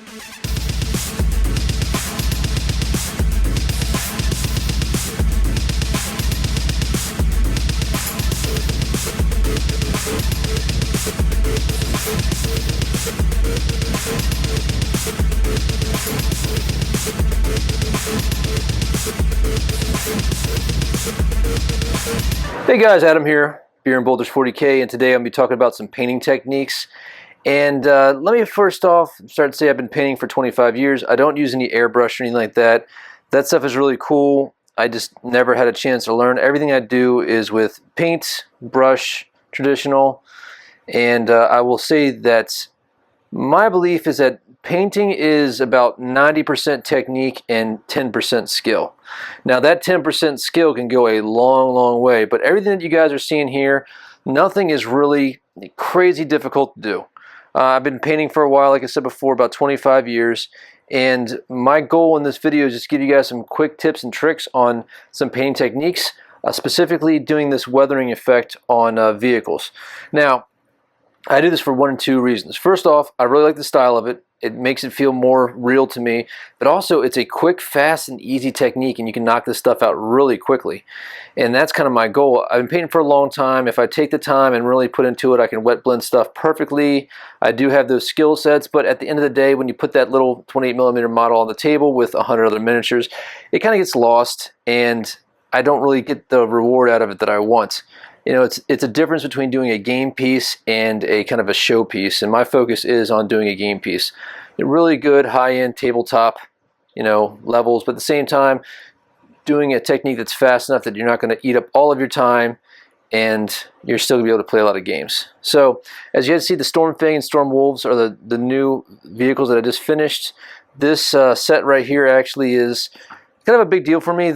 Hey guys, Adam here, Beer and Boulders 40K, and today I'm going to be talking about some painting techniques. And let me first off start to say I've been painting for 25 years. I don't use any airbrush or anything like that. That stuff is really cool. I just never had a chance to learn. Everything I do is with paint, brush, traditional, and I will say that my belief is that painting is about 90% technique and 10% skill. Now that 10% skill can go a long way, but everything that you guys are seeing here, nothing is really crazy difficult to do. I've been painting for a while, like I said before, about 25 years, and my goal in this video is just to give you guys some quick tips and tricks on some painting techniques, specifically doing this weathering effect on vehicles. Now, I do this for one or two reasons. First off, I really like the style of it. It makes it feel more real to me, but also it's a quick, fast, and easy technique, and you can knock this stuff out really quickly. And that's kind of my goal. I've been painting for a long time. If I take the time and really put into it, I can wet blend stuff perfectly. I do have those skill sets, but at the end of the day, when you put that little 28mm model on the table with 100 other miniatures, it kind of gets lost, and I don't really get the reward out of it that I want. You know, it's a difference between doing a game piece and a kind of a show piece, and my focus is on doing a game piece. Really good high-end tabletop, you know, levels, but at the same time, doing a technique that's fast enough that you're not going to eat up all of your time, and you're still going to be able to play a lot of games. So, as you guys see, the Stormfang and Stormwolves are the new vehicles that I just finished. This set right here actually is kind of a big deal for me.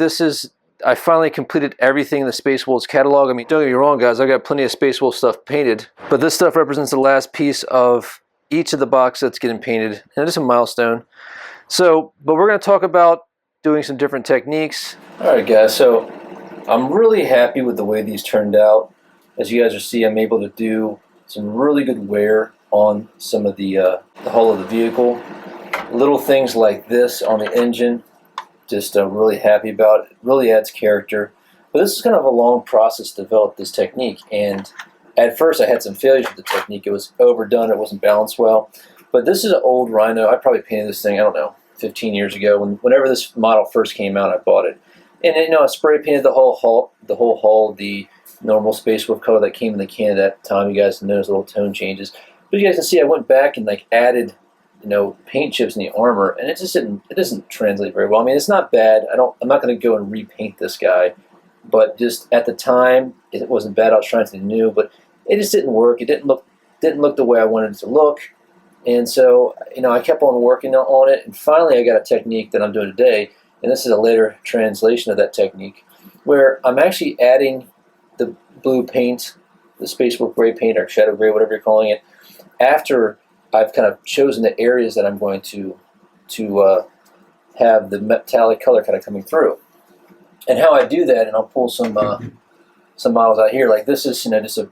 I finally completed everything in the Space Wolves catalog. I mean, don't get me wrong, guys, I got plenty of Space Wolf stuff painted, but this stuff represents the last piece of each of the box sets getting painted, and it's a milestone. So, but we're going to talk about doing some different techniques. Alright guys, so I'm really happy with the way these turned out. As you guys will see, I'm able to do some really good wear on some of the hull of the vehicle. Little things like this on the engine, just really happy about it. It really adds character. But this is kind of a long process to develop this technique, and at first I had some failures with the technique. It was overdone, it wasn't balanced well. But this is an old Rhino. I probably painted this thing, I don't know, 15 years ago. Whenever this model first came out, I bought it. And you know, I spray painted the whole hull, the normal Space Wolf color that came in the can at that time. You guys notice little tone changes. But you guys can see I went back and like added, you know, paint chips in the armor, and it doesn't translate very well. I mean, it's not bad. I'm not going to go and repaint this guy, but just at the time, it wasn't bad. I was trying something new, but it just didn't work. It didn't look the way I wanted it to look, and so, you know, I kept on working on it, and finally I got a technique that I'm doing today, and this is a later translation of that technique, where I'm actually adding the blue paint, the Space Wolf gray paint, or shadow gray, whatever you're calling it, after I've kind of chosen the areas that I'm going to have the metallic color kind of coming through. And how I do that, and I'll pull some models out here. Like this is, you know, just a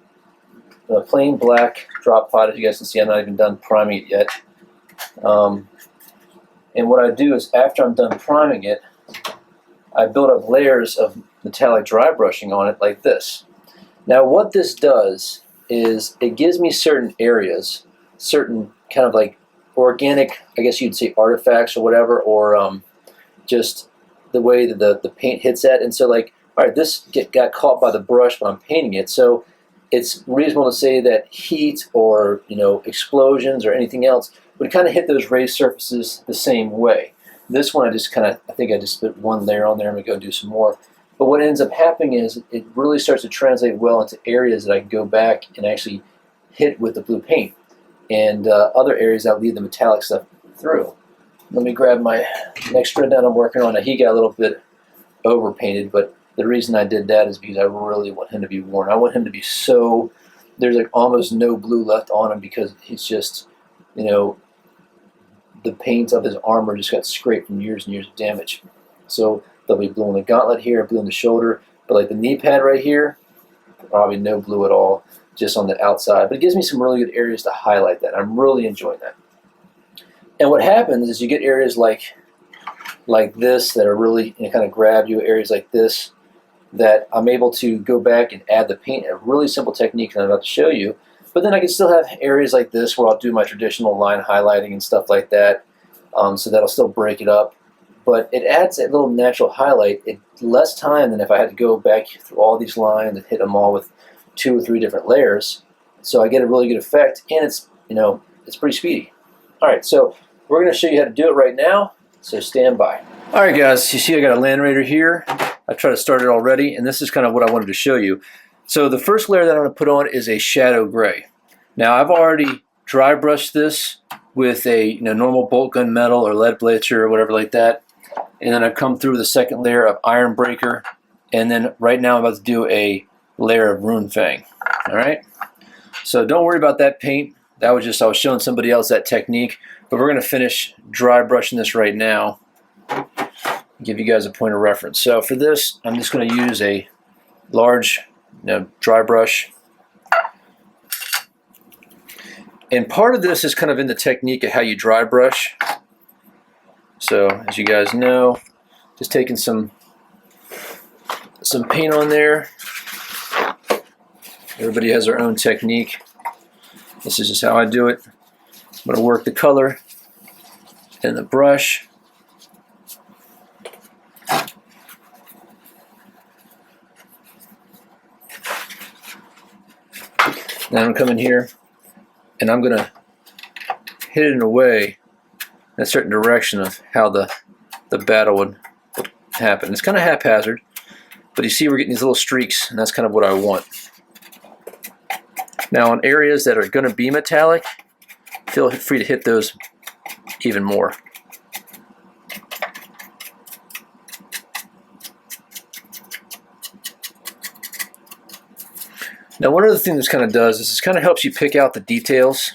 plain black drop pot. As you guys can see, I'm not even done priming it yet. And what I do is, after I'm done priming it, I build up layers of metallic dry brushing on it like this. Now what this does is it gives me certain areas, certain kind of like organic, I guess you'd say, artifacts or whatever, or just the way that the paint hits at. And so, like, all right, this got caught by the brush when I'm painting it, so it's reasonable to say that heat or, you know, explosions or anything else would kind of hit those raised surfaces the same way. This one I think I just put one layer on there. I'm going to go do some more. But what ends up happening is it really starts to translate well into areas that I can go back and actually hit with the blue paint, and other areas I'll leave the metallic stuff through. Let me grab my next thread that I'm working on. He got a little bit over painted, but the reason I did that is because I really want him to be worn. I want him to be so, there's like almost no blue left on him, because he's just, you know, the paint of his armor just got scraped from years and years of damage. So there'll be blue on the gauntlet here, blue on the shoulder, but like the knee pad right here, probably no blue at all, just on the outside. But it gives me some really good areas to highlight that. I'm really enjoying that. And what happens is you get areas like this that are really, you know, kind of grab you, areas like this that I'm able to go back and add the paint. A really simple technique that I'm about to show you. But then I can still have areas like this where I'll do my traditional line highlighting and stuff like that. So that'll still break it up. But it adds a little natural highlight. It's less time than if I had to go back through all these lines and hit them all with 2 or 3 different layers. So I get a really good effect, and it's, you know, it's pretty speedy. All right, so we're going to show you how to do it right now. So stand by. All right, guys. You see, I got a Land Raider here. I've tried to start it already, and this is kind of what I wanted to show you. So the first layer that I'm going to put on is a shadow gray. Now I've already dry brushed this with a, you know, normal bolt gun metal or lead blitzer or whatever like that, and then I've come through with a second layer of Iron Breaker, and then right now I'm about to do a layer of Rune Fang. All right. So don't worry about that paint. That was just, I was showing somebody else that technique, but we're going to finish dry brushing this right now. Give you guys a point of reference. So for this, I'm just going to use a large, you know, dry brush. And part of this is kind of in the technique of how you dry brush. So as you guys know, just taking some paint on there. Everybody has their own technique. This is just how I do it. I'm going to work the color in the brush. Now I'm going to come in here and I'm going to hit it in a way in a certain direction of how the battle would happen. It's kind of haphazard, but you see we're getting these little streaks, and that's kind of what I want. Now on areas that are going to be metallic, feel free to hit those even more. Now one other thing this kind of does is this kind of helps you pick out the details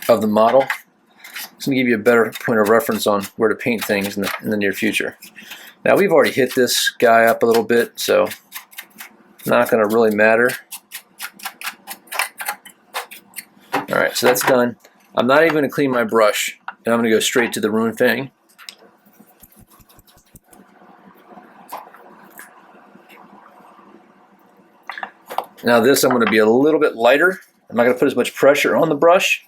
of the model. It's going to give you a better point of reference on where to paint things in the near future. Now we've already hit this guy up a little bit, so not going to really matter. Alright, so that's done. I'm not even going to clean my brush, and I'm going to go straight to the Rune Fang. Now this I'm going to be a little bit lighter. I'm not going to put as much pressure on the brush.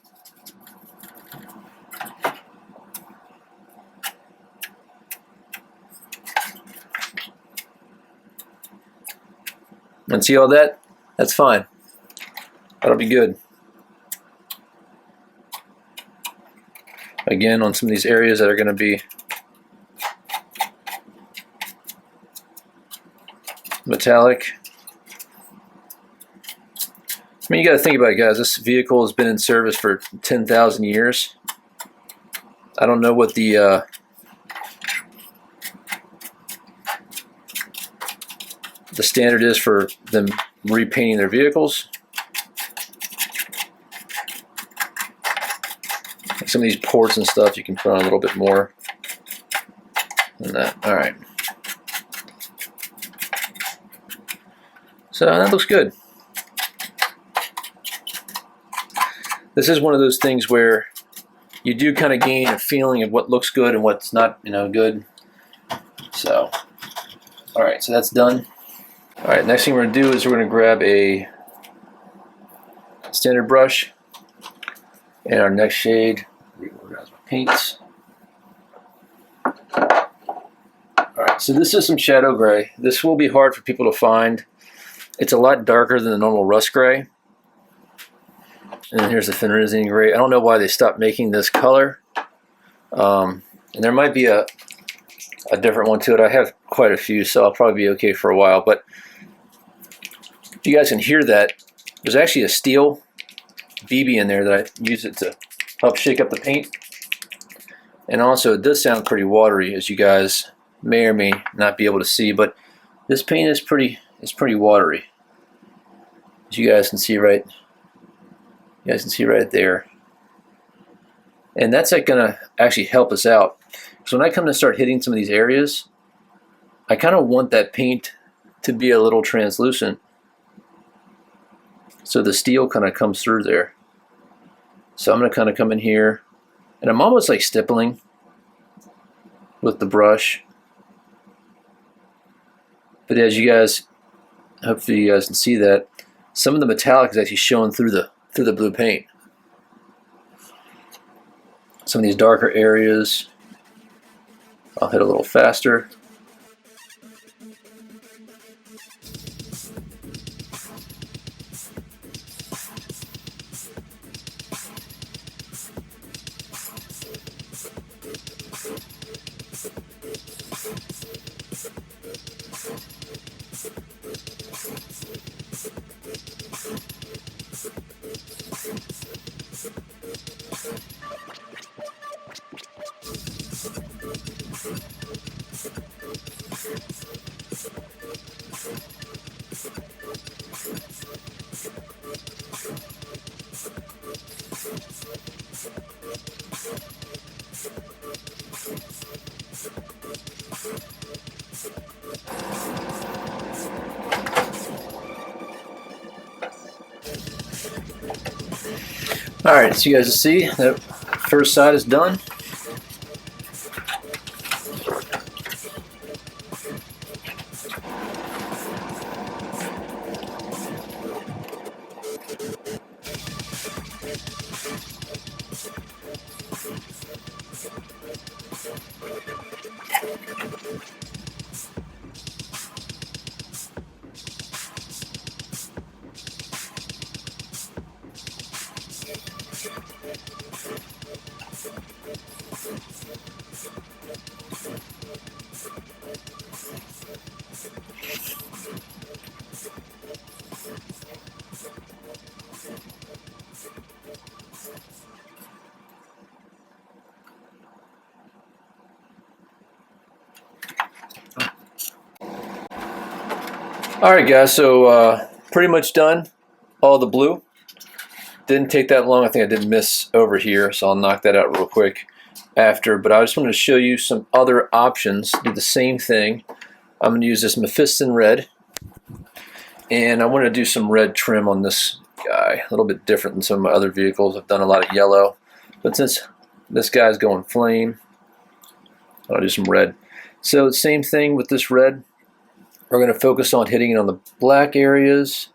And see all that? That's fine. That'll be good. Again, on some of these areas that are going to be metallic. I mean, you got to think about it, guys. This vehicle has been in service for 10,000 years. I don't know what the standard is for them repainting their vehicles. Like some of these ports and stuff, you can put on a little bit more than that. All right. So that looks good. This is one of those things where you do kind of gain a feeling of what looks good and what's not, you know, good. So, all right, so that's done. All right, next thing we're going to do is we're going to grab a standard brush and our next shade. Reorganize my paints. All right, so this is some shadow gray. This will be hard for people to find. It's a lot darker than the normal rust gray. And then here's the Phenazine gray. I don't know why they stopped making this color. And there might be a different one to it. I have quite a few, so I'll probably be okay for a while. But if you guys can hear that, there's actually a steel BB in there that I use it to help shake up the paint. And also it does sound pretty watery, as you guys may or may not be able to see, but this paint is pretty watery. As you guys can see right there. And that's like gonna actually help us out. So when I come to start hitting some of these areas, I kind of want that paint to be a little translucent, so the steel kind of comes through there. So I'm going to kind of come in here And I'm almost like stippling with the brush. But as you guys, hopefully you guys can see that, some of the metallic is actually showing through the blue paint. Some of these darker areas, I'll hit a little faster. Alright, so you guys see that first side is done. Alright guys, so pretty much done. All the blue. Didn't take that long. I think I did miss over here, so I'll knock that out real quick after. But I just wanted to show you some other options. Do the same thing. I'm going to use this Mephiston red. And I want to do some red trim on this guy. A little bit different than some of my other vehicles. I've done a lot of yellow. But since this guy's going flame, I'll do some red. So same thing with this red. We're going to focus on hitting it on the black areas,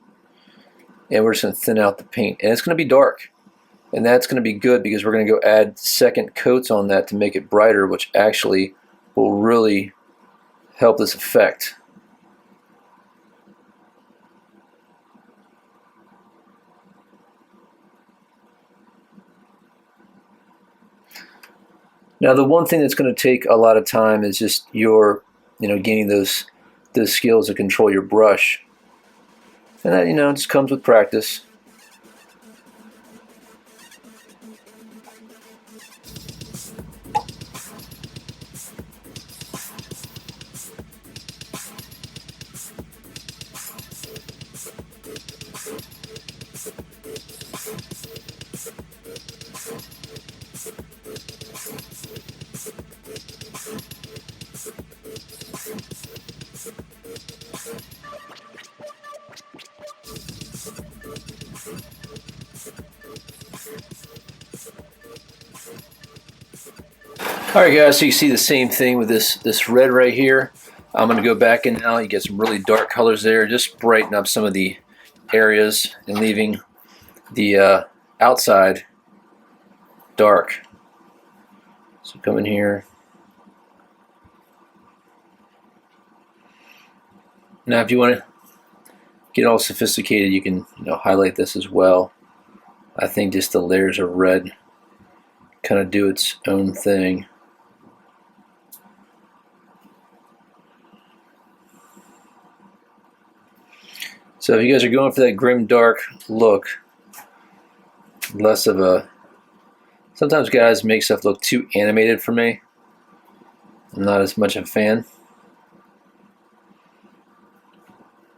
and we're just going to thin out the paint. And it's going to be dark, and that's going to be good because we're going to go add second coats on that to make it brighter, which actually will really help this effect. Now the one thing that's going to take a lot of time is just your, gaining those skills to control your brush. And that, just comes with practice. Alright guys, so you see the same thing with this red right here. I'm going to go back in now. You get some really dark colors there. Just brighten up some of the areas and leaving the outside dark. So come in here. Now if you want to get all sophisticated, you can highlight this as well. I think just the layers of red kind of do its own thing. So if you guys are going for that grim dark look, less of a, sometimes guys make stuff look too animated for me. I'm not as much a fan.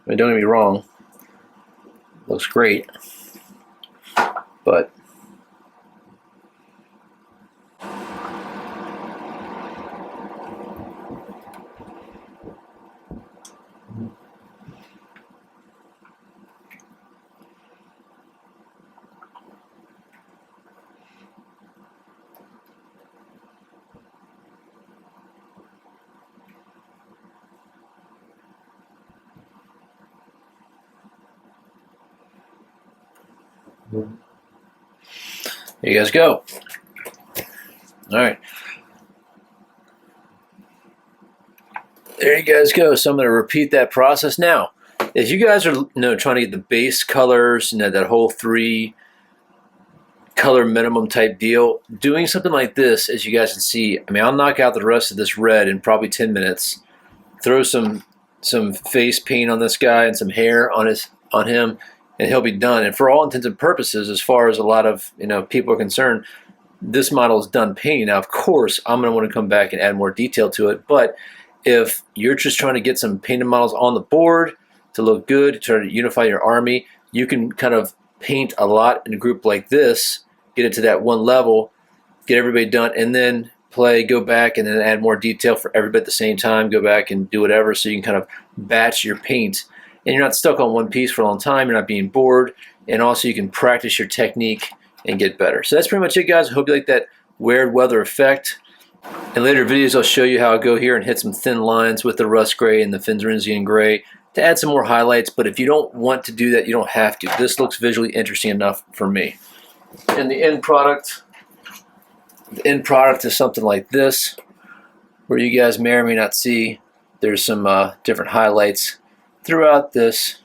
I mean, don't get me wrong, looks great, but There you guys go. All right. There you guys go. So I'm going to repeat that process. Now, if you guys are trying to get the base colors, that whole 3 color minimum type deal, doing something like this, as you guys can see, I mean, I'll knock out the rest of this red in probably 10 minutes. Throw some face paint on this guy and some hair on him, and he'll be done. And for all intents and purposes, as far as a lot of people are concerned, this model is done painting. Now, of course, I'm going to want to come back and add more detail to it. But if you're just trying to get some painted models on the board to look good, try to unify your army, you can kind of paint a lot in a group like this, get it to that one level, get everybody done, and then go back and then add more detail for everybody at the same time, go back and do whatever, so you can kind of batch your paint. And you're not stuck on one piece for a long time, you're not being bored, and also you can practice your technique and get better. So that's pretty much it, guys. I hope you like that weird weather effect. In later videos, I'll show you how I go here and hit some thin lines with the rust gray and the Finserensian gray to add some more highlights. But if you don't want to do that, you don't have to. This looks visually interesting enough for me. And the end product is something like this, where you guys may or may not see there's some different highlights throughout this.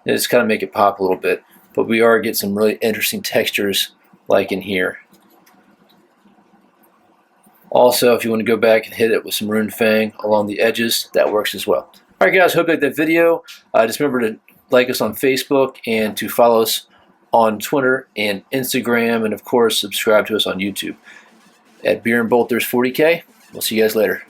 And just kind of make it pop a little bit. But we are getting some really interesting textures like in here. Also, if you want to go back and hit it with some Rune Fang along the edges, that works as well. Alright guys, hope you liked that video. Just remember to like us on Facebook and to follow us on Twitter and Instagram, and of course subscribe to us on YouTube at Beer and Bolters 40K. We'll see you guys later.